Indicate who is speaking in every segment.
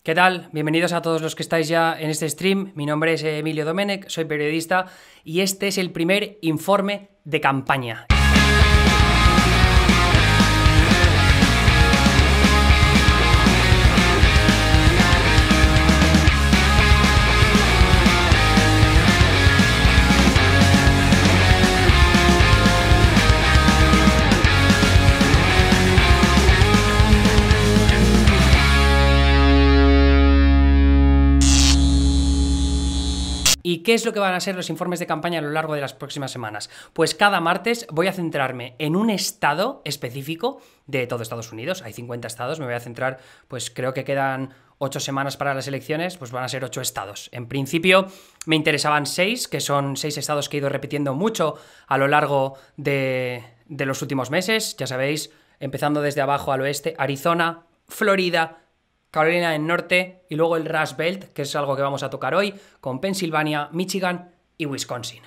Speaker 1: ¿Qué tal? Bienvenidos a todos los que estáis ya en este stream. Mi nombre es Emilio Domenech, soy periodista y este es el primer informe de campaña. ¿Y qué es lo que van a ser los informes de campaña a lo largo de las próximas semanas? Pues cada martes voy a centrarme en un estado específico de todo Estados Unidos. Hay 50 estados, me voy a centrar, pues creo que quedan 8 semanas para las elecciones, pues van a ser 8 estados. En principio me interesaban 6, que son 6 estados que he ido repitiendo mucho a lo largo de los últimos meses. Ya sabéis, empezando desde abajo al oeste, Arizona, Florida, Carolina del Norte y luego el Rust Belt, que es algo que vamos a tocar hoy, con Pensilvania, Michigan y Wisconsin.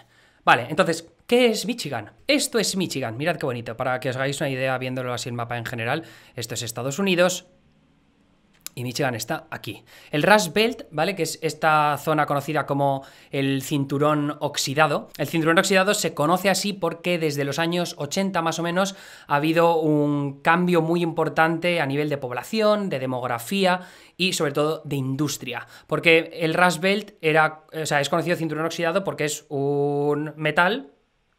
Speaker 1: Vale, entonces, ¿qué es Michigan? Esto es Michigan, mirad qué bonito, para que os hagáis una idea viéndolo así el mapa en general. Esto es Estados Unidos y Michigan está aquí. El Rust Belt, ¿vale? Que es esta zona conocida como el cinturón oxidado. El cinturón oxidado se conoce así porque desde los años 80 más o menos ha habido un cambio muy importante a nivel de población, de demografía y sobre todo de industria. Porque el Rust Belt es conocido cinturón oxidado porque es un metal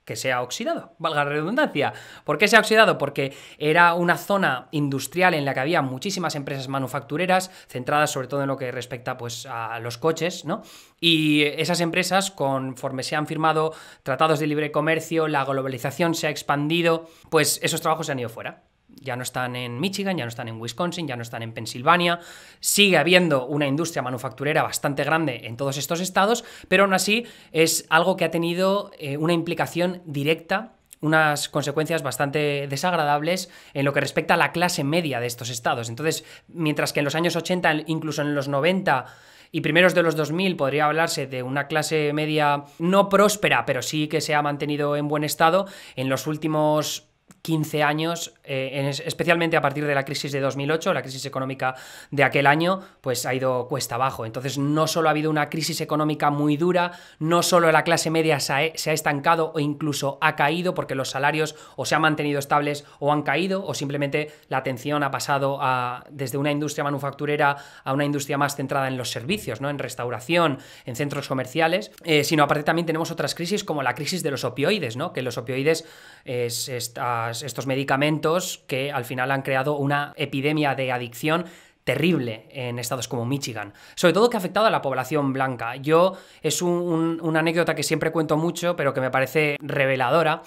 Speaker 1: que se ha oxidado, valga la redundancia. ¿Por qué se ha oxidado? Porque era una zona industrial en la que había muchísimas empresas manufactureras, centradas sobre todo en lo que respecta pues, a los coches, ¿no? Y esas empresas, conforme se han firmado tratados de libre comercio, la globalización se ha expandido, pues esos trabajos se han ido fuera. Ya no están en Michigan, ya no están en Wisconsin, ya no están en Pensilvania. Sigue habiendo una industria manufacturera bastante grande en todos estos estados, pero aún así es algo que ha tenido una implicación directa, unas consecuencias bastante desagradables en lo que respecta a la clase media de estos estados. Entonces, mientras que en los años 80, incluso en los 90... y primeros de los 2000 podría hablarse de una clase media no próspera, pero sí que se ha mantenido en buen estado, en los últimos 15 años, especialmente a partir de la crisis de 2008, la crisis económica de aquel año, pues ha ido cuesta abajo. Entonces no solo ha habido una crisis económica muy dura, no solo la clase media se ha estancado o incluso ha caído porque los salarios o se han mantenido estables o han caído, o simplemente la atención ha pasado desde una industria manufacturera a una industria más centrada en los servicios, ¿no? En restauración, en centros comerciales, sino aparte también tenemos otras crisis como la crisis de los opioides, ¿no? Que los opioides es estos medicamentos que al final han creado una epidemia de adicción terrible en estados como Michigan, sobre todo que ha afectado a la población blanca. Es una anécdota que siempre cuento mucho, pero que me parece reveladora,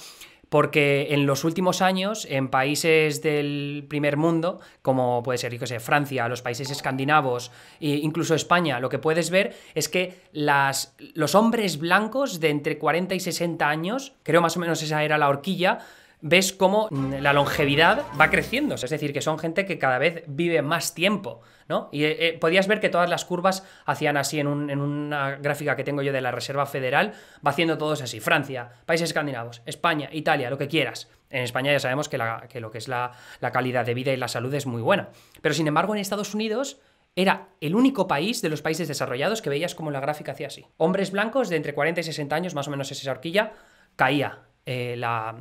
Speaker 1: porque en los últimos años, en países del primer mundo, como puede ser, yo qué sé, Francia, los países escandinavos e incluso España, lo que puedes ver es que los hombres blancos de entre 40 y 60 años, creo más o menos esa era la horquilla, ves cómo la longevidad va creciendo, es decir, que son gente que cada vez vive más tiempo, ¿no? Y podías ver que todas las curvas hacían así en una gráfica que tengo yo de la Reserva Federal, va haciendo todos así: Francia, países escandinavos, España, Italia, lo que quieras. En España ya sabemos que lo que es la calidad de vida y la salud es muy buena, pero sin embargo en Estados Unidos era el único país de los países desarrollados que veías como la gráfica hacía así. Hombres blancos de entre 40 y 60 años, más o menos esa horquilla, caía la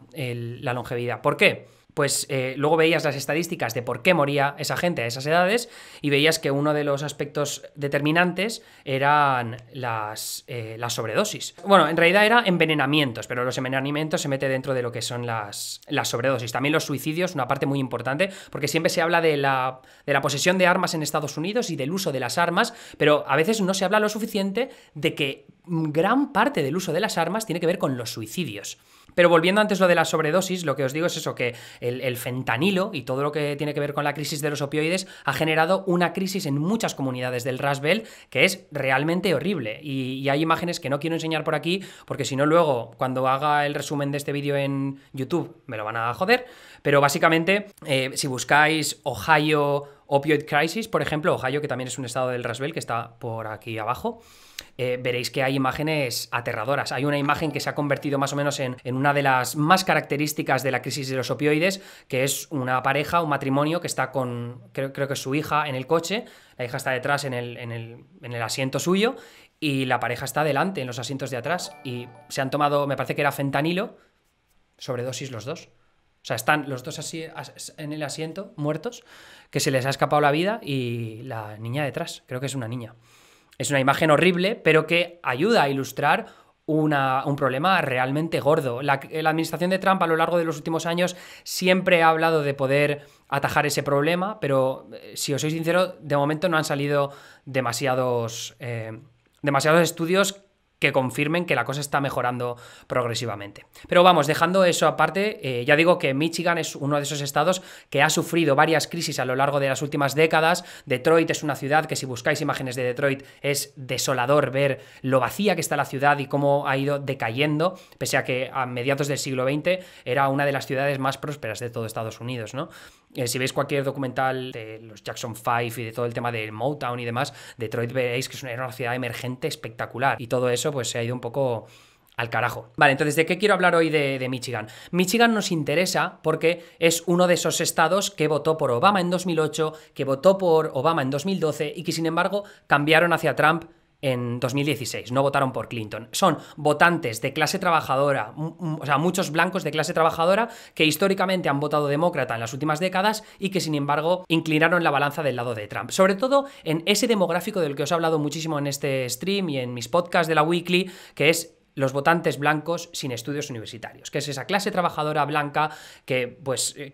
Speaker 1: longevidad. ¿Por qué? Pues luego veías las estadísticas de por qué moría esa gente a esas edades y veías que uno de los aspectos determinantes eran las sobredosis. Bueno, en realidad era envenenamientos, pero los envenenamientos se mete dentro de lo que son las sobredosis. También los suicidios, una parte muy importante, porque siempre se habla de la posesión de armas en Estados Unidos y del uso de las armas, pero a veces no se habla lo suficiente de que gran parte del uso de las armas tiene que ver con los suicidios. Pero volviendo antes lo de la sobredosis, lo que os digo es eso, que el fentanilo y todo lo que tiene que ver con la crisis de los opioides ha generado una crisis en muchas comunidades del Rust Belt que es realmente horrible. Y hay imágenes que no quiero enseñar por aquí, porque si no luego, cuando haga el resumen de este vídeo en YouTube, me lo van a joder. Pero básicamente, si buscáis Ohio Opioid Crisis, por ejemplo, Ohio, que también es un estado del Rust Belt que está por aquí abajo, veréis que hay imágenes aterradoras. Hay una imagen que se ha convertido más o menos en una de las más características de la crisis de los opioides, que es una pareja, un matrimonio que está con, creo que es su hija en el coche, la hija está detrás en el asiento suyo y la pareja está delante en los asientos de atrás y se han tomado, me parece que era fentanilo, sobredosis los dos. O sea, están los dos así en el asiento, muertos, que se les ha escapado la vida y la niña detrás, creo que es una niña. Es una imagen horrible, pero que ayuda a ilustrar un problema realmente gordo. La administración de Trump a lo largo de los últimos años siempre ha hablado de poder atajar ese problema, pero si os soy sincero, de momento no han salido demasiados estudios que confirmen que la cosa está mejorando progresivamente. Pero vamos, dejando eso aparte, ya digo que Michigan es uno de esos estados que ha sufrido varias crisis a lo largo de las últimas décadas. Detroit es una ciudad que, si buscáis imágenes de Detroit, es desolador ver lo vacía que está la ciudad y cómo ha ido decayendo, pese a que a mediados del siglo XX era una de las ciudades más prósperas de todo Estados Unidos, ¿no? Si veis cualquier documental de los Jackson 5 y de todo el tema del Motown y demás, Detroit veréis que era una ciudad emergente espectacular, y todo eso pues se ha ido un poco al carajo. Vale, entonces, ¿de qué quiero hablar hoy de Michigan? Michigan nos interesa porque es uno de esos estados que votó por Obama en 2008, que votó por Obama en 2012 y que, sin embargo, cambiaron hacia Trump en 2016, no votaron por Clinton. Son votantes de clase trabajadora, o sea, muchos blancos de clase trabajadora que históricamente han votado demócrata en las últimas décadas y que, sin embargo, inclinaron la balanza del lado de Trump. Sobre todo en ese demográfico del que os he hablado muchísimo en este stream y en mis podcasts de la Weekly, que es los votantes blancos sin estudios universitarios, que es esa clase trabajadora blanca que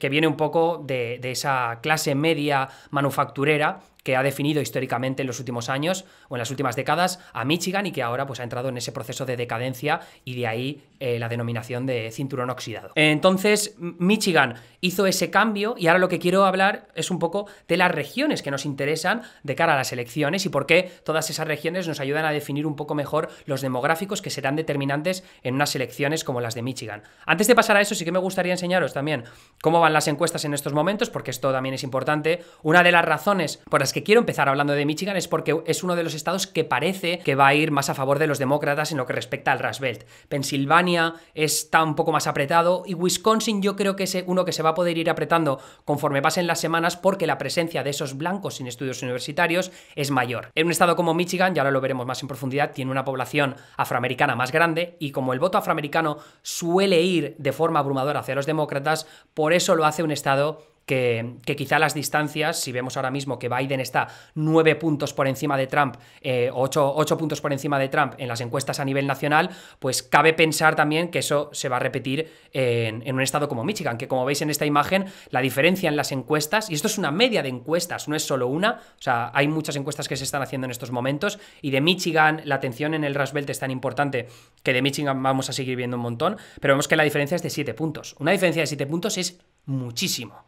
Speaker 1: viene un poco de esa clase media manufacturera que ha definido históricamente en los últimos años o en las últimas décadas a Michigan y que ahora pues ha entrado en ese proceso de decadencia, y de ahí la denominación de cinturón oxidado. Entonces, Michigan hizo ese cambio y ahora lo que quiero hablar es un poco de las regiones que nos interesan de cara a las elecciones y por qué todas esas regiones nos ayudan a definir un poco mejor los demográficos que serán determinantes en unas elecciones como las de Michigan. Antes de pasar a eso, sí que me gustaría enseñaros también cómo van las encuestas en estos momentos, porque esto también es importante. Una de las razones por las que quiero empezar hablando de Michigan es porque es uno de los estados que parece que va a ir más a favor de los demócratas en lo que respecta al Rust Belt. Pensilvania está un poco más apretado y Wisconsin yo creo que es uno que se va a poder ir apretando conforme pasen las semanas, porque la presencia de esos blancos sin estudios universitarios es mayor. En un estado como Michigan, ya ahora lo veremos más en profundidad, tiene una población afroamericana más grande y como el voto afroamericano suele ir de forma abrumadora hacia los demócratas, por eso lo hace un estado que quizá las distancias, si vemos ahora mismo que Biden está 9 puntos por encima de Trump, 8 puntos por encima de Trump en las encuestas a nivel nacional, pues cabe pensar también que eso se va a repetir en un estado como Michigan, que como veis en esta imagen, la diferencia en las encuestas, y esto es una media de encuestas, no es solo una, o sea, hay muchas encuestas que se están haciendo en estos momentos, y de Michigan la atención en el Rust Belt es tan importante que de Michigan vamos a seguir viendo un montón, pero vemos que la diferencia es de 7 puntos. Una diferencia de 7 puntos es muchísimo.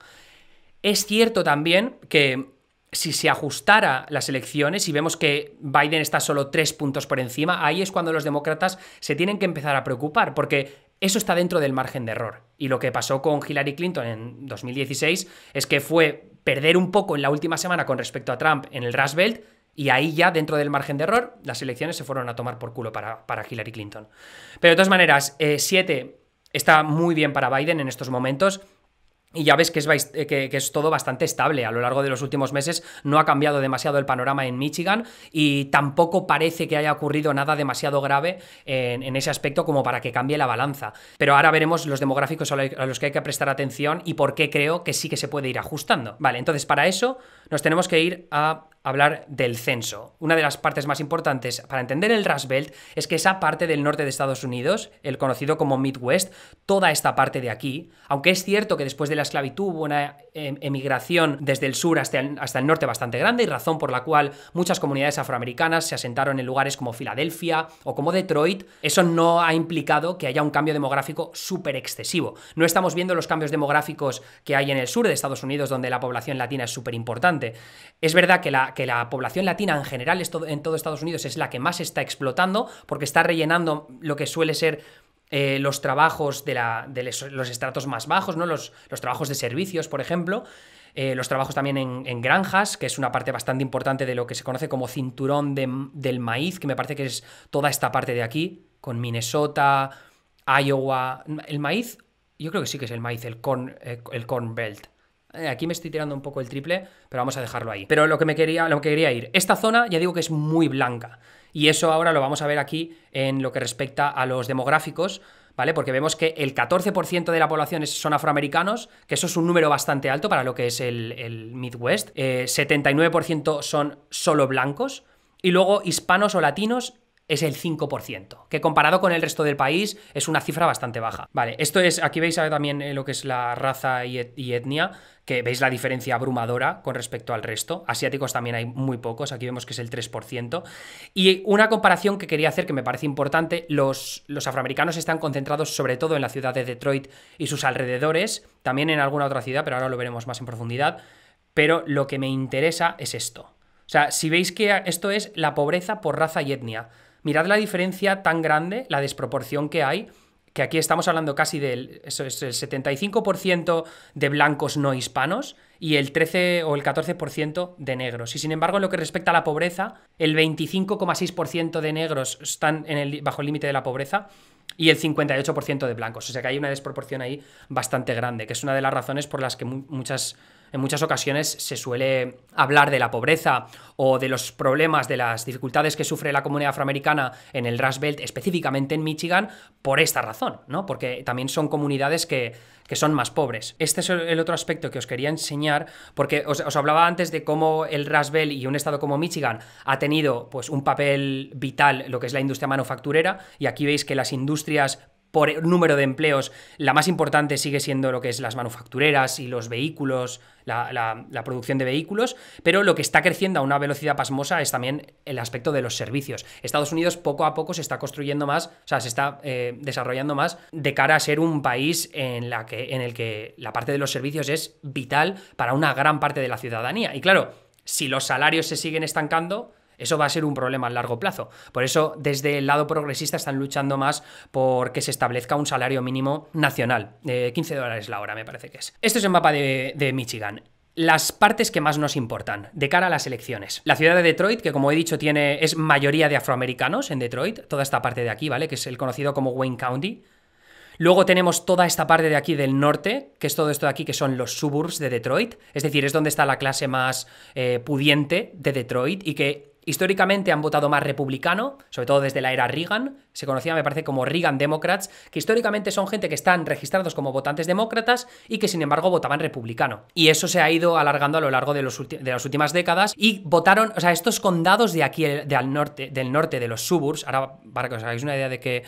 Speaker 1: Es cierto también que si se ajustara las elecciones y vemos que Biden está solo 3 puntos por encima, ahí es cuando los demócratas se tienen que empezar a preocupar, porque eso está dentro del margen de error. Y lo que pasó con Hillary Clinton en 2016 es que fue perder un poco en la última semana con respecto a Trump en el Rust Belt, y ahí ya, dentro del margen de error, las elecciones se fueron a tomar por culo para Hillary Clinton. Pero de todas maneras, 7 está muy bien para Biden en estos momentos. Y ya ves que es todo bastante estable. A lo largo de los últimos meses no ha cambiado demasiado el panorama en Michigan y tampoco parece que haya ocurrido nada demasiado grave en ese aspecto como para que cambie la balanza. Pero ahora veremos los demográficos a los que hay que prestar atención y por qué creo que sí que se puede ir ajustando. Vale, entonces para eso nos tenemos que ir a hablar del censo. Una de las partes más importantes para entender el Rust Belt es que esa parte del norte de Estados Unidos, el conocido como Midwest, toda esta parte de aquí, aunque es cierto que después de la esclavitud hubo una emigración desde el sur hasta el norte bastante grande, y razón por la cual muchas comunidades afroamericanas se asentaron en lugares como Filadelfia o como Detroit, eso no ha implicado que haya un cambio demográfico súper excesivo. No estamos viendo los cambios demográficos que hay en el sur de Estados Unidos, donde la población latina es súper importante. Es verdad que la población latina en general en todo Estados Unidos es la que más está explotando, porque está rellenando lo que suele ser los trabajos de los estratos más bajos, ¿no? Los trabajos de servicios, por ejemplo. los trabajos también en granjas, que es una parte bastante importante de lo que se conoce como cinturón del maíz, que me parece que es toda esta parte de aquí, con Minnesota, Iowa. El maíz, yo creo que sí que es el maíz, el corn belt. Aquí me estoy tirando un poco el triple, pero vamos a dejarlo ahí. Pero lo que quería ir, esta zona ya digo que es muy blanca. Y eso ahora lo vamos a ver aquí en lo que respecta a los demográficos, ¿vale? Porque vemos que el 14% de la población son afroamericanos, que eso es un número bastante alto para lo que es el Midwest. 79% son solo blancos. Y luego hispanos o latinos es el 5%, que comparado con el resto del país es una cifra bastante baja. Vale, esto es, aquí veis también lo que es la raza y etnia, que veis la diferencia abrumadora con respecto al resto. Asiáticos también hay muy pocos, aquí vemos que es el 3%. Y una comparación que quería hacer que me parece importante, los afroamericanos están concentrados sobre todo en la ciudad de Detroit y sus alrededores, también en alguna otra ciudad, pero ahora lo veremos más en profundidad. Pero lo que me interesa es esto. O sea, si veis que esto es la pobreza por raza y etnia, mirad la diferencia tan grande, la desproporción que hay, que aquí estamos hablando casi del eso es el 75% de blancos no hispanos y el 13 o el 14% de negros. Y sin embargo, en lo que respecta a la pobreza, el 25,6% de negros están bajo el límite de la pobreza y el 58% de blancos. O sea que hay una desproporción ahí bastante grande, que es una de las razones por las que en muchas ocasiones se suele hablar de la pobreza o de los problemas, de las dificultades que sufre la comunidad afroamericana en el Rust Belt, específicamente en Michigan, por esta razón, ¿no? Porque también son comunidades que son más pobres. Este es el otro aspecto que os quería enseñar, porque os hablaba antes de cómo el Rust Belt y un estado como Michigan ha tenido pues, un papel vital lo que es la industria manufacturera, y aquí veis que las industrias por número de empleos, la más importante sigue siendo lo que es las manufactureras y los vehículos, la producción de vehículos, pero lo que está creciendo a una velocidad pasmosa es también el aspecto de los servicios. Estados Unidos poco a poco se está construyendo más, o sea, se está desarrollando más de cara a ser un país en el que la parte de los servicios es vital para una gran parte de la ciudadanía. Y claro, si los salarios se siguen estancando, eso va a ser un problema a largo plazo. Por eso, desde el lado progresista están luchando más por que se establezca un salario mínimo nacional, de $15 la hora, me parece que es. Este es el mapa de Michigan. Las partes que más nos importan de cara a las elecciones. La ciudad de Detroit, que como he dicho es mayoría de afroamericanos en Detroit, toda esta parte de aquí, ¿vale? Que es el conocido como Wayne County. Luego tenemos toda esta parte de aquí del norte, que es todo esto de aquí, que son los suburbs de Detroit. Es decir, es donde está la clase más pudiente de Detroit y que históricamente han votado más republicano, sobre todo desde la era Reagan. Se conocía, me parece, como Reagan Democrats, que históricamente son gente que están registrados como votantes demócratas y que, sin embargo, votaban republicano. Y eso se ha ido alargando a lo largo de las últimas décadas y votaron, o sea, estos condados de aquí, del norte de los suburbs, ahora para que os hagáis una idea de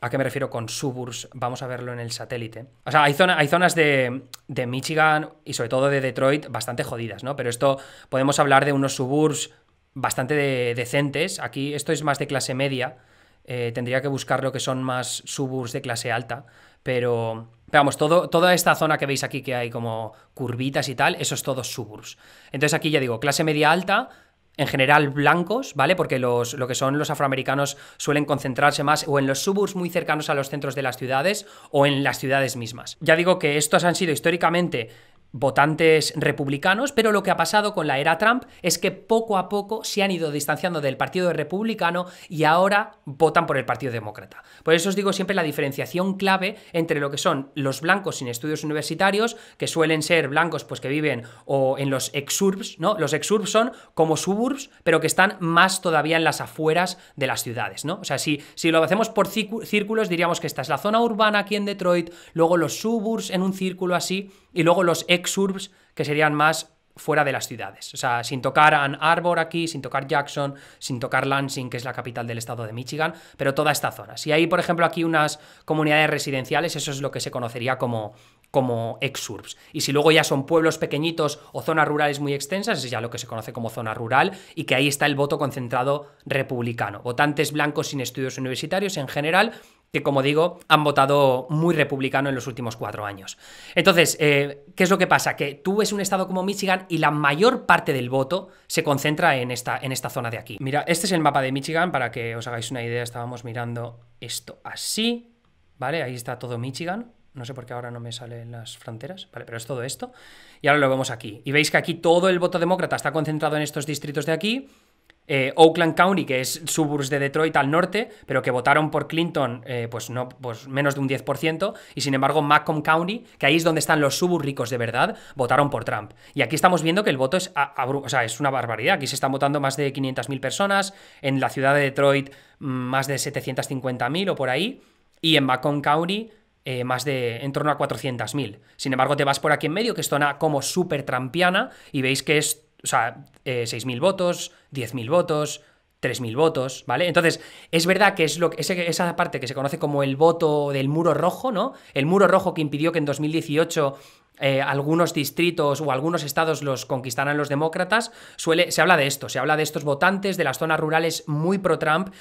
Speaker 1: ¿a qué me refiero con suburbs? Vamos a verlo en el satélite. O sea, hay zonas de Michigan y sobre todo de Detroit bastante jodidas, ¿no? Pero esto podemos hablar de unos suburbs bastante decentes. Aquí esto es más de clase media. Tendría que buscar lo que son más suburbs de clase alta. Pero vamos, toda esta zona que veis aquí que hay como curvitas y tal, eso es todo suburbs. Entonces aquí ya digo, clase media alta, en general blancos, ¿vale? Porque lo que son los afroamericanos suelen concentrarse más o en los suburbs muy cercanos a los centros de las ciudades o en las ciudades mismas. Ya digo que estos han sido históricamente votantes republicanos, pero lo que ha pasado con la era Trump es que poco a poco se han ido distanciando del partido republicano y ahora votan por el partido demócrata. Por eso os digo siempre la diferenciación clave entre lo que son los blancos sin estudios universitarios, que suelen ser blancos pues que viven o en los exurbs, ¿no? Los exurbs son como suburbs, pero que están más todavía en las afueras de las ciudades, ¿no? O sea, si lo hacemos por círculos, diríamos que esta es la zona urbana aquí en Detroit, luego los suburbs en un círculo así, y luego los exurbs, que serían más fuera de las ciudades. O sea, sin tocar Ann Arbor aquí, sin tocar Jackson, sin tocar Lansing, que es la capital del estado de Michigan, pero toda esta zona. Si hay, por ejemplo, aquí unas comunidades residenciales, eso es lo que se conocería como exurbs. Y si luego ya son pueblos pequeñitos o zonas rurales muy extensas, es ya lo que se conoce como zona rural, y que ahí está el voto concentrado republicano. Votantes blancos sin estudios universitarios en general, que, como digo, han votado muy republicano en los últimos 4 años. Entonces, ¿qué es lo que pasa? Que tú ves un estado como Michigan y la mayor parte del voto se concentra en esta zona de aquí. Mira, este es el mapa de Michigan, para que os hagáis una idea. Estábamos mirando esto así, ¿vale? Ahí está todo Michigan. No sé por qué ahora no me salen las fronteras. Vale, pero es todo esto. Y ahora lo vemos aquí. Y veis que aquí todo el voto demócrata está concentrado en estos distritos de aquí. Oakland County, que es suburbs de Detroit al norte, pero que votaron por Clinton pues menos de un 10%, y sin embargo Macomb County, que ahí es donde están los suburbs ricos de verdad, votaron por Trump. Y aquí estamos viendo que el voto es, o sea, es una barbaridad. Aquí se están votando más de 500.000 personas, en la ciudad de Detroit más de 750.000 o por ahí, y en Macomb County más de en torno a 400.000. Sin embargo, te vas por aquí en medio, que es zona como súper trampiana, y veis que es, o sea, 6.000 votos, 10.000 votos, 3.000 votos, ¿vale? Entonces, es verdad que es esa parte que se conoce como el voto del muro rojo, ¿no? El muro rojo que impidió que en 2018 algunos distritos o algunos estados los conquistaran los demócratas, se habla de esto, se habla de estos votantes de las zonas rurales muy pro-Trump,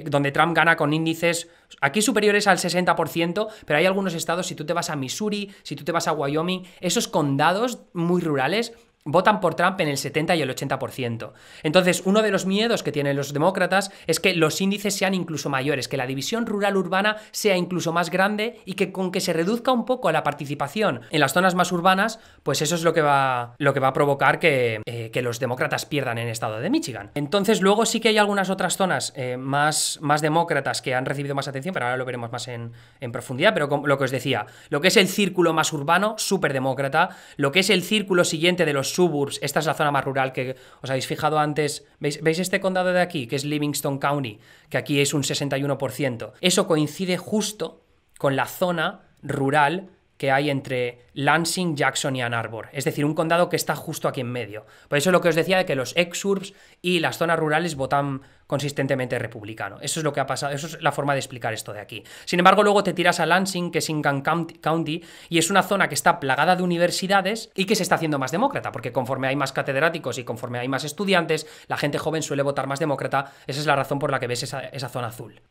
Speaker 1: donde Trump gana con índices aquí superiores al 60%, pero hay algunos estados, si tú te vas a Missouri, si tú te vas a Wyoming, esos condados muy rurales votan por Trump en el 70 y el 80%. Entonces, uno de los miedos que tienen los demócratas es que los índices sean incluso mayores, que la división rural-urbana sea incluso más grande y que con que se reduzca un poco la participación en las zonas más urbanas, pues eso es lo que va a provocar que los demócratas pierdan en el estado de Michigan. Entonces, luego sí que hay algunas otras zonas más demócratas que han recibido más atención, pero ahora lo veremos más en profundidad, pero lo que os decía, lo que es el círculo más urbano, súper demócrata, lo que es el círculo siguiente de los suburbs, esta es la zona más rural que os habéis fijado antes. ¿Veis este condado de aquí, que es Livingston County, que aquí es un 61%? Eso coincide justo con la zona rural que hay entre Lansing, Jackson y Ann Arbor. Es decir, un condado que está justo aquí en medio. Por eso es lo que os decía de que los exurbs y las zonas rurales votan consistentemente republicano. Eso es lo que ha pasado, eso es la forma de explicar esto de aquí. Sin embargo, luego te tiras a Lansing, que es Ingham County, y es una zona que está plagada de universidades y que se está haciendo más demócrata, porque conforme hay más catedráticos y conforme hay más estudiantes, la gente joven suele votar más demócrata. Esa es la razón por la que ves esa zona azul.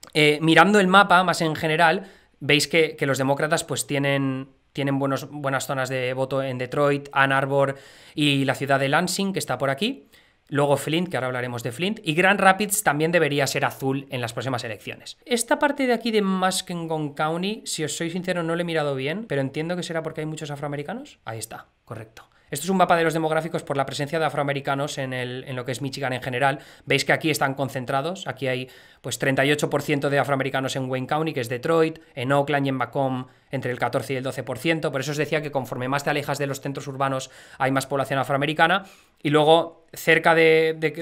Speaker 1: Mirando el mapa más en general, veis que los demócratas pues tienen buenas zonas de voto en Detroit, Ann Arbor y la ciudad de Lansing, que está por aquí. Luego Flint, que ahora hablaremos de Flint. Y Grand Rapids también debería ser azul en las próximas elecciones. Esta parte de aquí de Muskegon County, si os soy sincero, no lo he mirado bien, pero entiendo que será porque hay muchos afroamericanos. Ahí está, correcto. Esto es un mapa de los demográficos por la presencia de afroamericanos en lo que es Michigan en general. Veis que aquí están concentrados. Aquí hay pues 38% de afroamericanos en Wayne County, que es Detroit, en Oakland y en Macomb entre el 14 y el 12%. Por eso os decía que conforme más te alejas de los centros urbanos hay más población afroamericana. Y luego cerca de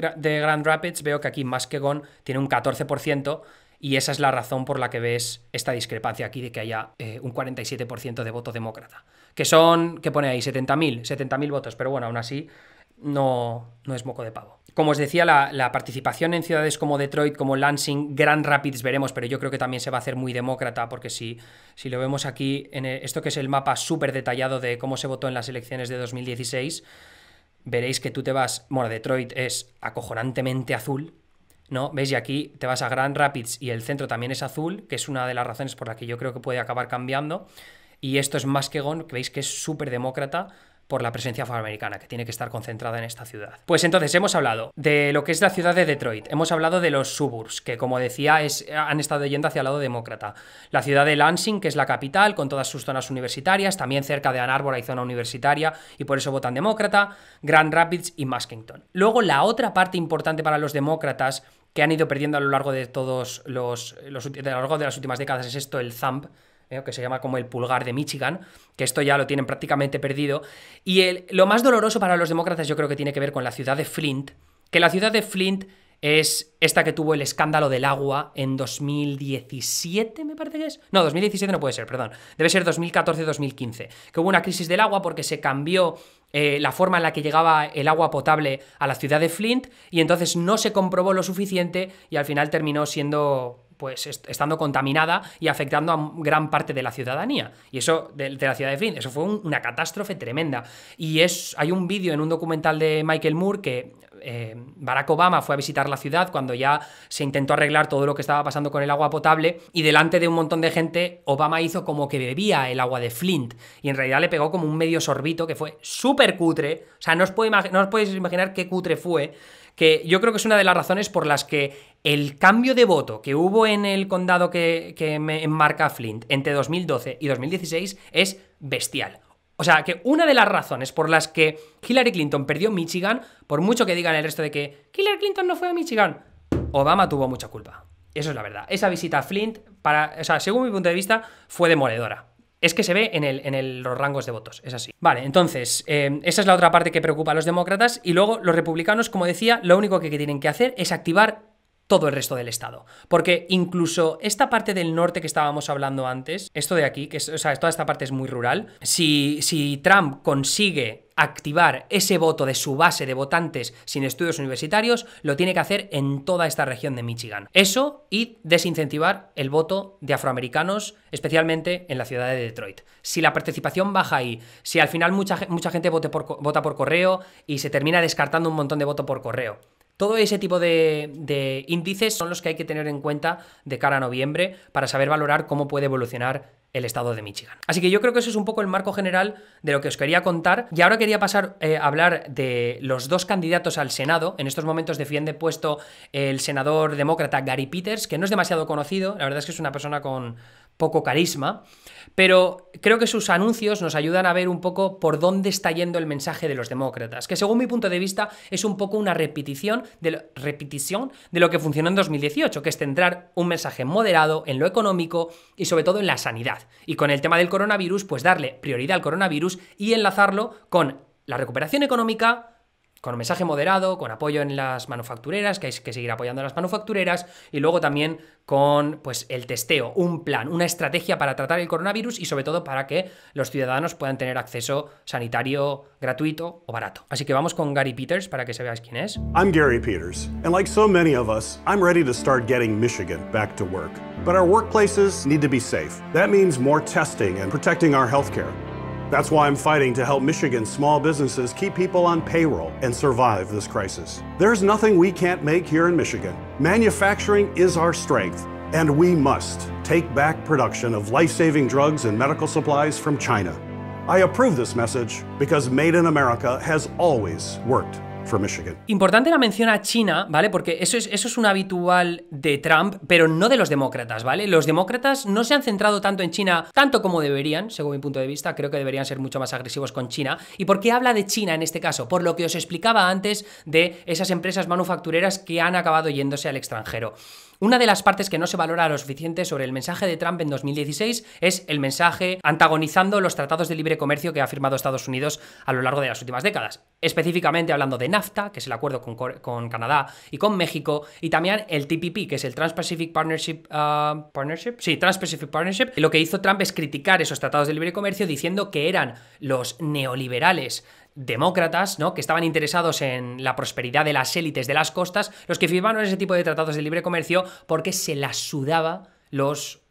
Speaker 1: Grand Rapids veo que aquí Muskegon tiene un 14%. Y esa es la razón por la que ves esta discrepancia aquí de que haya un 47% de voto demócrata. Que son, ¿qué pone ahí? 70.000 votos, pero bueno, aún así no es moco de pavo. Como os decía, la participación en ciudades como Detroit, como Lansing, Grand Rapids veremos, pero yo creo que también se va a hacer muy demócrata, porque si lo vemos aquí, en esto que es el mapa súper detallado de cómo se votó en las elecciones de 2016, veréis que tú te vas, bueno, Detroit es acojonantemente azul, ¿no? ¿Veis? Y aquí te vas a Grand Rapids y el centro también es azul, que es una de las razones por la que yo creo que puede acabar cambiando. Y esto es Muskegon, que veis que es súper demócrata por la presencia afroamericana, que tiene que estar concentrada en esta ciudad. Pues entonces hemos hablado de lo que es la ciudad de Detroit, hemos hablado de los suburbs, que como decía han estado yendo hacia el lado demócrata. La ciudad de Lansing, que es la capital, con todas sus zonas universitarias, también cerca de Ann Arbor hay zona universitaria y por eso votan demócrata, Grand Rapids y Muskegon. Luego la otra parte importante para los demócratas que han ido perdiendo a lo largo de todos a lo largo de las últimas décadas es esto, el thumb, que se llama como el pulgar de Michigan, que esto ya lo tienen prácticamente perdido. Y lo más doloroso para los demócratas yo creo que tiene que ver con la ciudad de Flint, que la ciudad de Flint es esta que tuvo el escándalo del agua en 2017, me parece que es. No, 2017 no puede ser, perdón. Debe ser 2014-2015, que hubo una crisis del agua porque se cambió la forma en la que llegaba el agua potable a la ciudad de Flint y entonces no se comprobó lo suficiente y al final terminó siendo, pues, estando contaminada y afectando a gran parte de la ciudadanía. Y eso, de la ciudad de Flint, eso fue una catástrofe tremenda. Y hay un vídeo en un documental de Michael Moore que Barack Obama fue a visitar la ciudad cuando ya se intentó arreglar todo lo que estaba pasando con el agua potable y delante de un montón de gente Obama hizo como que bebía el agua de Flint y en realidad le pegó como un medio sorbito que fue súper cutre, o sea, no os podéis imaginar qué cutre fue, que yo creo que es una de las razones por las que el cambio de voto que hubo en el condado que me enmarca Flint entre 2012 y 2016 es bestial. O sea, que una de las razones por las que Hillary Clinton perdió Michigan, por mucho que digan el resto de que Hillary Clinton no fue a Michigan, Obama tuvo mucha culpa. Eso es la verdad. Esa visita a Flint, o sea, según mi punto de vista, fue demoledora. Es que se ve en los rangos de votos, es así. Vale, entonces, esa es la otra parte que preocupa a los demócratas. Y luego, los republicanos, como decía, lo único que tienen que hacer es activar todo el resto del estado. Porque incluso esta parte del norte que estábamos hablando antes, esto de aquí, o sea, toda esta parte es muy rural, si Trump consigue activar ese voto de su base de votantes sin estudios universitarios, lo tiene que hacer en toda esta región de Michigan. Eso y desincentivar el voto de afroamericanos, especialmente en la ciudad de Detroit. Si la participación baja ahí, si al final mucha gente vota por correo y se termina descartando un montón de voto por correo, todo ese tipo de índices son los que hay que tener en cuenta de cara a noviembre para saber valorar cómo puede evolucionar el estado de Michigan. Así que yo creo que eso es un poco el marco general de lo que os quería contar. Y ahora quería pasar a hablar de los dos candidatos al Senado. En estos momentos defiende puesto el senador demócrata Gary Peters, que no es demasiado conocido, la verdad es que es una persona con poco carisma, pero creo que sus anuncios nos ayudan a ver un poco por dónde está yendo el mensaje de los demócratas, que según mi punto de vista es un poco una repetición de lo que funcionó en 2018, que es centrar un mensaje moderado en lo económico y sobre todo en la sanidad. Y con el tema del coronavirus, pues darle prioridad al coronavirus y enlazarlo con la recuperación económica, con un mensaje moderado, con apoyo en las manufactureras, que hay que seguir apoyando a las manufactureras, y luego también con pues, el testeo, un plan, una estrategia para tratar el coronavirus y sobre todo para que los ciudadanos puedan tener acceso sanitario gratuito o barato. Así que vamos con Gary Peters para que se veáis quién es.
Speaker 2: I'm Gary Peters, and like so many of us, I'm ready to start getting Michigan back to work. But our workplaces need to be safe. That means more testing and protecting our healthcare. That's why I'm fighting to help Michigan's small businesses keep people on payroll and survive this crisis. There's nothing we can't make here in Michigan. Manufacturing is our strength, and we must take back production of life-saving drugs and medical supplies from China. I approve this message because Made in America has always worked for Michigan.
Speaker 1: Importante la mención a China, ¿vale? Porque eso es un habitual de Trump, pero no de los demócratas, ¿vale? Los demócratas no se han centrado tanto en China, tanto como deberían, según mi punto de vista. Creo que deberían ser mucho más agresivos con China. ¿Y por qué habla de China en este caso? Por lo que os explicaba antes de esas empresas manufactureras que han acabado yéndose al extranjero. Una de las partes que no se valora lo suficiente sobre el mensaje de Trump en 2016 es el mensaje antagonizando los tratados de libre comercio que ha firmado Estados Unidos a lo largo de las últimas décadas. Específicamente hablando de NAFTA, que es el acuerdo con Canadá y con México, y también el TPP, que es el Trans-Pacific Partnership, Trans-Pacific Partnership. Lo que hizo Trump es criticar esos tratados de libre comercio diciendo que eran los neoliberales demócratas, ¿no?, que estaban interesados en la prosperidad de las élites de las costas, los que firmaron ese tipo de tratados de libre comercio porque se las sudaba los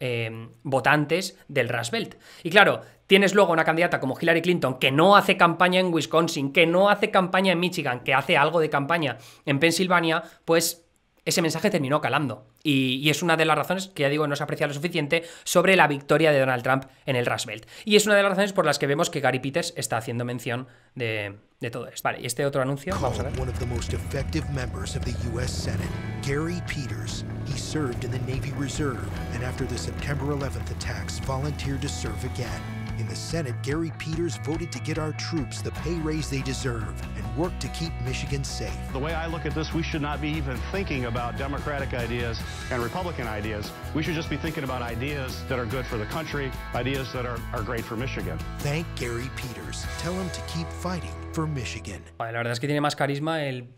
Speaker 1: votantes del Rust Belt. Y claro, tienes luego una candidata como Hillary Clinton que no hace campaña en Wisconsin, que no hace campaña en Michigan, que hace algo de campaña en Pensilvania, pues ese mensaje terminó calando. Y es una de las razones que, ya digo, no se aprecia lo suficiente sobre la victoria de Donald Trump en el Rust Belt. Y es una de las razones por las que vemos que Gary Peters está haciendo mención de todo esto. Vale, y este otro anuncio, vamos a ver.
Speaker 3: One of the most effective members of the US Senate, Gary Peters. He served in the Navy Reserve, and after the September 11th attacks, volunteered to serve again. In the Senate, Gary Peters voted to get our troops the pay raise they deserve and work to keep Michigan safe.
Speaker 4: The way I look at this, we should not be even thinking about Democratic ideas and Republican ideas. We should just be thinking about ideas that are good for the country, ideas that are great for Michigan.
Speaker 3: Thank Gary Peters. Tell him to keep fighting for Michigan.
Speaker 1: Vale, la verdad es que tiene más carisma el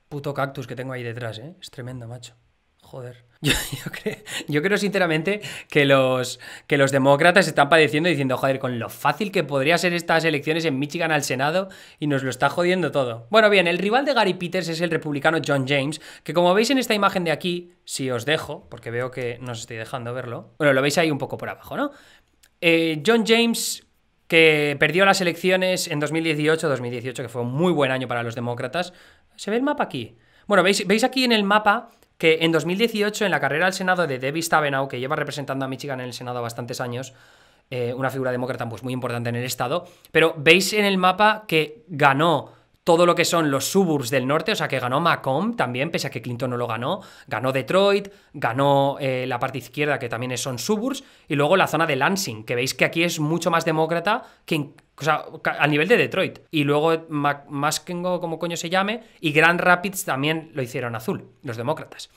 Speaker 1: puto cactus que tengo ahí detrás, ¿eh? Es tremendo, macho. Joder. Yo creo sinceramente que los demócratas están padeciendo diciendo, joder, con lo fácil que podría ser estas elecciones en Michigan al Senado y nos lo está jodiendo todo. Bueno, bien, el rival de Gary Peters es el republicano John James, que como veis en esta imagen de aquí, si os dejo, porque veo que no os estoy dejando verlo, bueno, lo veis ahí un poco por abajo, ¿no? John James, que perdió las elecciones en 2018, que fue un muy buen año para los demócratas. ¿Se ve el mapa aquí? Bueno, veis aquí en el mapa que en 2018, en la carrera al Senado de Debbie Stabenow, que lleva representando a Michigan en el Senado bastantes años, una figura demócrata pues muy importante en el estado, pero veis en el mapa que ganó todo lo que son los suburbs del norte, o sea que ganó Macomb también, pese a que Clinton no lo ganó Detroit, ganó la parte izquierda que también son suburbs, y luego la zona de Lansing, que veis que aquí es mucho más demócrata que o sea, al nivel de Detroit. Y luego Maskengo, como coño se llame, y Grand Rapids también lo hicieron azul, los demócratas.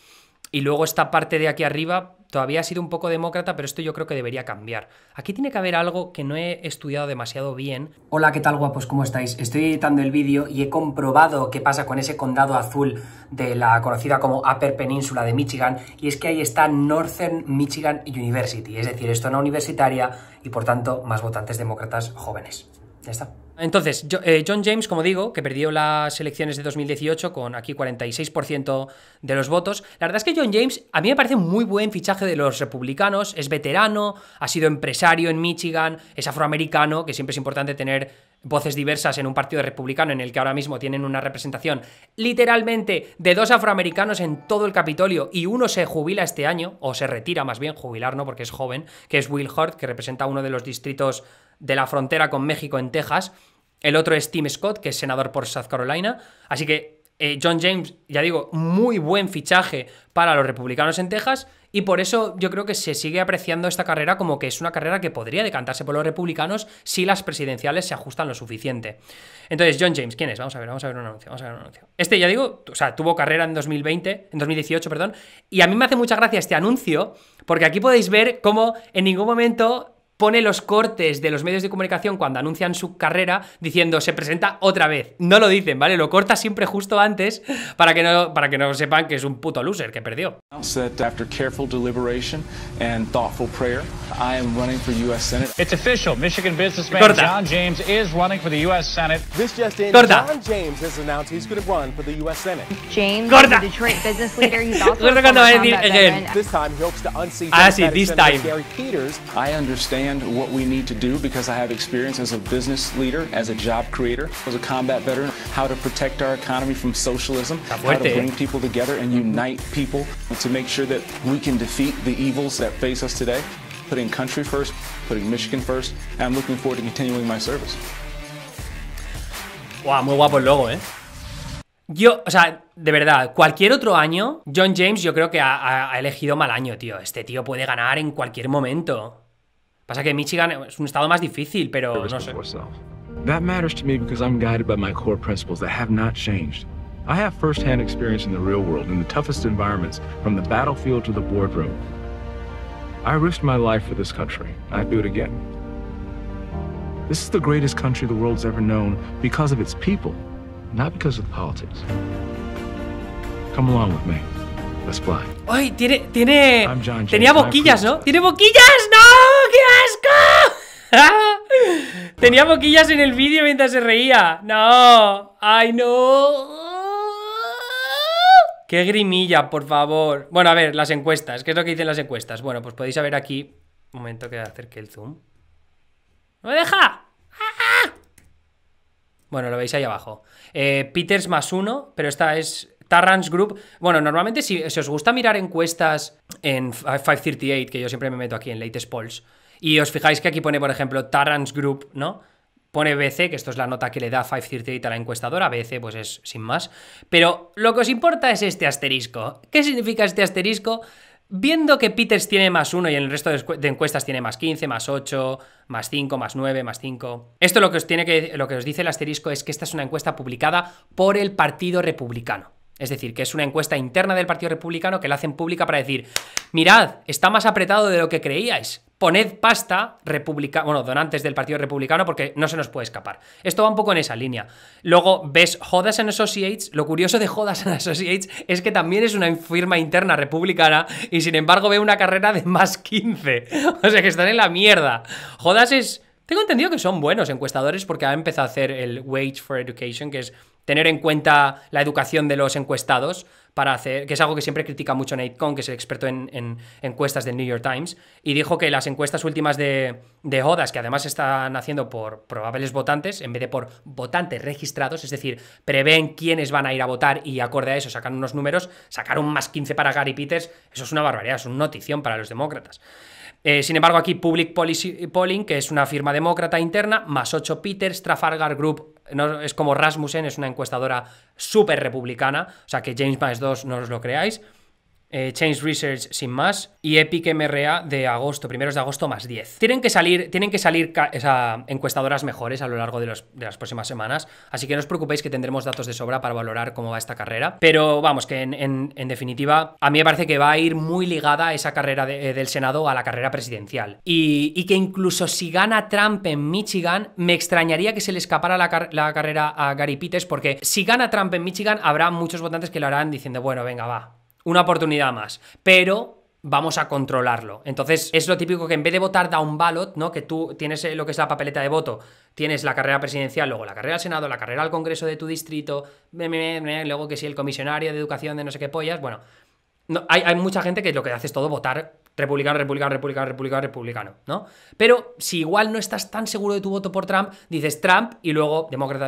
Speaker 1: Y luego esta parte de aquí arriba todavía ha sido un poco demócrata, pero esto yo creo que debería cambiar. Aquí tiene que haber algo que no he estudiado demasiado bien. Hola, ¿qué tal, guapos? ¿Cómo estáis? Estoy editando el vídeo y he comprobado qué pasa con ese condado azul de la conocida como Upper Peninsula de Michigan, y es que ahí está Northern Michigan University, es decir, es zona universitaria y por tanto más votantes demócratas jóvenes. Ya está. Entonces, John James, como digo, que perdió las elecciones de 2018 con aquí 46% de los votos. La verdad es que John James a mí me parece un muy buen fichaje de los republicanos, es veterano, ha sido empresario en Michigan, es afroamericano, que siempre es importante tener voces diversas en un partido republicano en el que ahora mismo tienen una representación literalmente de 2 afroamericanos en todo el Capitolio, y uno se jubila este año, o se retira más bien, jubilar no porque es joven, que es Will Hurt, que representa uno de los distritos de la frontera con México en Texas. El otro es Tim Scott, que es senador por South Carolina. Así que John James, ya digo, muy buen fichaje para los republicanos en Texas, y por eso yo creo que se sigue apreciando esta carrera como que es una carrera que podría decantarse por los republicanos si las presidenciales se ajustan lo suficiente. Entonces, John James, ¿quién es? Vamos a ver un anuncio, Este, ya digo, o sea, tuvo carrera en 2018, perdón, y a mí me hace mucha gracia este anuncio, porque aquí podéis ver cómo en ningún momento pone los cortes de los medios de comunicación cuando anuncian su carrera diciendo se presenta otra vez. No lo dicen, ¿vale? Lo corta siempre justo antes para que no sepan que es un puto loser que perdió.
Speaker 5: After careful deliberation and thoughtful prayer, I am running for U.S. Senate.
Speaker 6: It's official. Michigan businessman
Speaker 1: Corta.
Speaker 6: John James is running for the U.S. Senate.
Speaker 7: This just in,
Speaker 1: Corta.
Speaker 7: John James has announced he's going to run for the U.S. Senate.
Speaker 8: James
Speaker 1: Corta.
Speaker 8: is a Detroit business leader. He's also
Speaker 1: Corta
Speaker 8: a
Speaker 1: cuando va a
Speaker 8: former
Speaker 1: decir
Speaker 8: combat
Speaker 1: again.
Speaker 8: veteran.
Speaker 7: This time he hopes to unseat
Speaker 1: Ah, sí,
Speaker 7: Democratic
Speaker 1: this
Speaker 7: Senator
Speaker 1: time.
Speaker 7: Gary Peters.
Speaker 5: I understand what we need to do because I have experience as a business leader, as a job creator, as a combat veteran, how to protect our economy from socialism, how to
Speaker 1: fuerte,
Speaker 5: bring people together and unite people to make sure that we can defeat the evils that face us today, putting country first, putting Michigan first, and I'm looking forward to continuing my service.
Speaker 1: Guau, muy guapo el logo, ¿eh? Yo, o sea, de verdad, cualquier otro año, John James yo creo que ha elegido mal año, tío. Este tío puede ganar en cualquier momento. Pasa que Michigan es un estado más difícil, pero no sé.
Speaker 9: That matters to me because I'm guided by my core principles that have not changed. I have first-hand experience in the real world, in the toughest environments, from the battlefield to the boardroom. I risked my life for this country. I'd do it again. This is the greatest country the world's ever known because of its people, not because of politics. Come along with me. Let's fly.
Speaker 1: ¡Ay! Tenía
Speaker 9: James,
Speaker 1: boquillas, ¿no? ¡Tiene boquillas! ¡No! ¡Qué asco! Tenía boquillas en el vídeo mientras se reía. ¡No! ¡Ay, no! ¡Qué grimilla, por favor! Bueno, a ver, las encuestas. ¿Qué es lo que dicen las encuestas? Bueno, pues podéis ver aquí. Un momento que acerque el zoom. ¡No me deja! Bueno, lo veis ahí abajo. Peters +1, pero esta es Tarrant's Group. Bueno, normalmente si os gusta mirar encuestas en 538, que yo siempre me meto aquí en Latest Polls, y os fijáis que aquí pone, por ejemplo, Tarrant's Group, ¿no? Pone BC, que esto es la nota que le da 538 a la encuestadora. BC, pues es sin más. Pero lo que os importa es este asterisco. ¿Qué significa este asterisco? Viendo que Peters tiene +1 y en el resto de encuestas tiene +15, +8, +5, +9, +5. Esto lo que os dice el asterisco es que esta es una encuesta publicada por el Partido Republicano. Es decir, que es una encuesta interna del Partido Republicano que la hacen pública para decir, mirad, está más apretado de lo que creíais. Poned pasta donantes del Partido Republicano porque no se nos puede escapar. Esto va un poco en esa línea. Luego ves Hodas & Associates. Lo curioso de Hodas & Associates es que también es una firma interna republicana y sin embargo ve una carrera de +15. O sea que están en la mierda. Hodas es... Tengo entendido que son buenos encuestadores porque ha empezado a hacer el Wage for Education, que es tener en cuenta la educación de los encuestados para hacer, que es algo que siempre critica mucho Nate Cohn, que es el experto en encuestas del New York Times, y dijo que las encuestas últimas de Hodas, que además están haciendo por probables votantes, en vez de por votantes registrados, es decir, prevén quiénes van a ir a votar y acorde a eso sacan unos números, sacar un +15 para Gary Peters, eso es una barbaridad, es una notición para los demócratas. Sin embargo, aquí Public Policy Polling, que es una firma demócrata interna, +8 Peters, Trafalgar Group, no, es como Rasmussen, es una encuestadora súper republicana, o sea que James +2 no os lo creáis. Change Research sin más, y Epic MRA de agosto, primeros de agosto +10. Tienen que salir encuestadoras mejores a lo largo de las próximas semanas, así que no os preocupéis que tendremos datos de sobra para valorar cómo va esta carrera, pero vamos, que en definitiva, a mí me parece que va a ir muy ligada esa carrera del Senado a la carrera presidencial, y que incluso si gana Trump en Michigan, me extrañaría que se le escapara la carrera a Gary Peters, porque si gana Trump en Michigan, habrá muchos votantes que lo harán diciendo, bueno, venga, va, una oportunidad más, pero vamos a controlarlo. Entonces es lo típico que en vez de votar down ballot, ¿no? Que tú tienes lo que es la papeleta de voto, tienes la carrera presidencial, luego la carrera al Senado, la carrera al Congreso de tu distrito, luego que si el comisionario de educación de no sé qué pollas, bueno, no, hay mucha gente que lo que hace es todo votar republicano, ¿no? Pero si igual no estás tan seguro de tu voto por Trump, dices Trump y luego demócrata,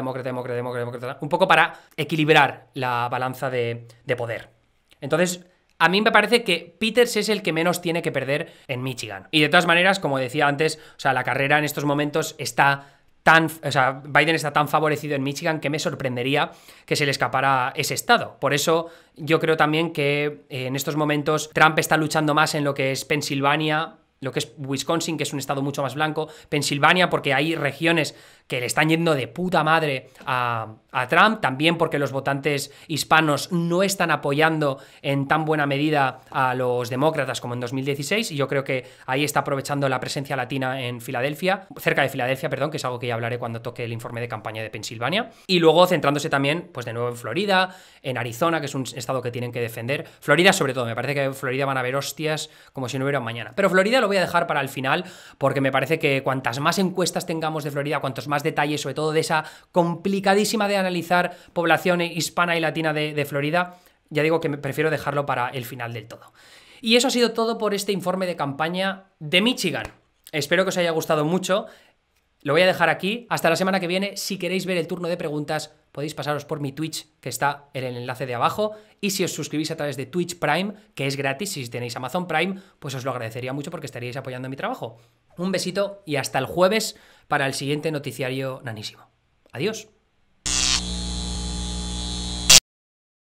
Speaker 1: un poco para equilibrar la balanza de poder. Entonces, a mí me parece que Peters es el que menos tiene que perder en Michigan. Y de todas maneras, como decía antes, o sea, la carrera en estos momentos Biden está tan favorecido en Michigan que me sorprendería que se le escapara ese estado. Por eso yo creo también que en estos momentos Trump está luchando más en lo que es Pensilvania, lo que es Wisconsin, que es un estado mucho más blanco, Pensilvania, porque hay regiones que le están yendo de puta madre a Trump, también porque los votantes hispanos no están apoyando en tan buena medida a los demócratas como en 2016, y yo creo que ahí está aprovechando la presencia latina en Filadelfia, cerca de Filadelfia, perdón, que es algo que ya hablaré cuando toque el informe de campaña de Pensilvania, y luego centrándose también, pues de nuevo en Florida, en Arizona, que es un estado que tienen que defender, Florida sobre todo, me parece que en Florida van a haber hostias como si no hubiera un mañana, pero Florida lo voy a dejar para el final, porque me parece que cuantas más encuestas tengamos de Florida, cuantos más detalles, sobre todo de esa complicadísima de analizar población hispana y latina de Florida, ya digo que prefiero dejarlo para el final del todo. Y eso ha sido todo por este informe de campaña de Michigan. Espero que os haya gustado mucho. Lo voy a dejar aquí. Hasta la semana que viene. Si queréis ver el turno de preguntas, podéis pasaros por mi Twitch, que está en el enlace de abajo. Y si os suscribís a través de Twitch Prime, que es gratis, si tenéis Amazon Prime, pues os lo agradecería mucho porque estaríais apoyando mi trabajo. Un besito y hasta el jueves para el siguiente noticiario nanísimo. Adiós.